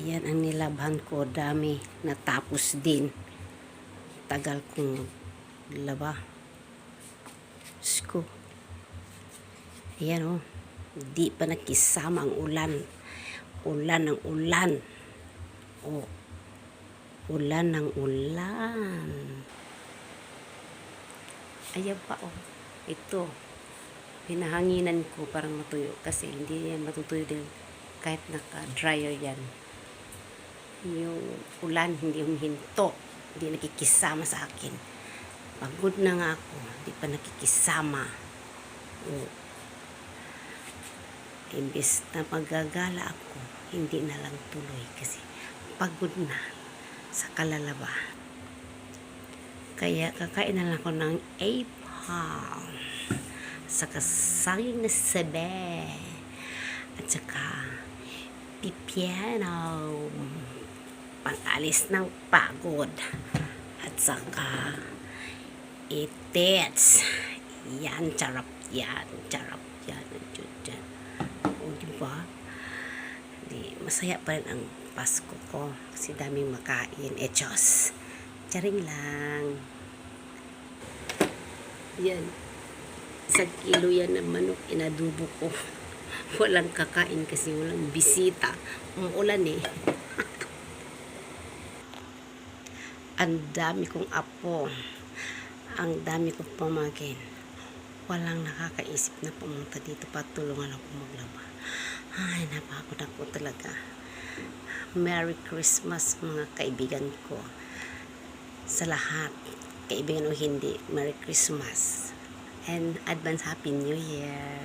Yan ang nilabhan ko. Dami. Natapos din. Tagal kong laba. Sko. Ayan o. Di pa nakisama ang ulan. Ulan ng ulan. O. Ulan ng ulan. Ayan pa o. Ito. Pinahanginan ko parang matuyo. Kasi hindi yan matutuyo din. Kahit naka-dryer yan. Yung ulan hindi humihinto. Hindi nakikisama sa akin. Pagod na nga ako. Hindi pa nakikisama. O. Imbes na magagala ako, hindi na lang tuloy. Kasi pagod na sa kalalaba. Kaya kakain na lang ako ng apple. Saka saging na sabe. At saka pipiano. Pang-alis ng pagod. At saka itets. Yan, charap yan. Charap yan. Yan. O, diba? Masaya pa rin ang Pasko ko. Kasi daming makain. Echos. Charing lang. Yan. 1 kilo yan ng manok. Inadubo ko. Walang kakain kasi walang bisita. Umuulan eh. Ang dami kong apo. Ang dami kong pamangkin. Walang nakakaisip na pumunta dito para tulungan ako maglaba. Ay, napagod ako talaga. Merry Christmas mga kaibigan ko. Sa lahat, kaibigan o hindi, Merry Christmas. And advance Happy New Year.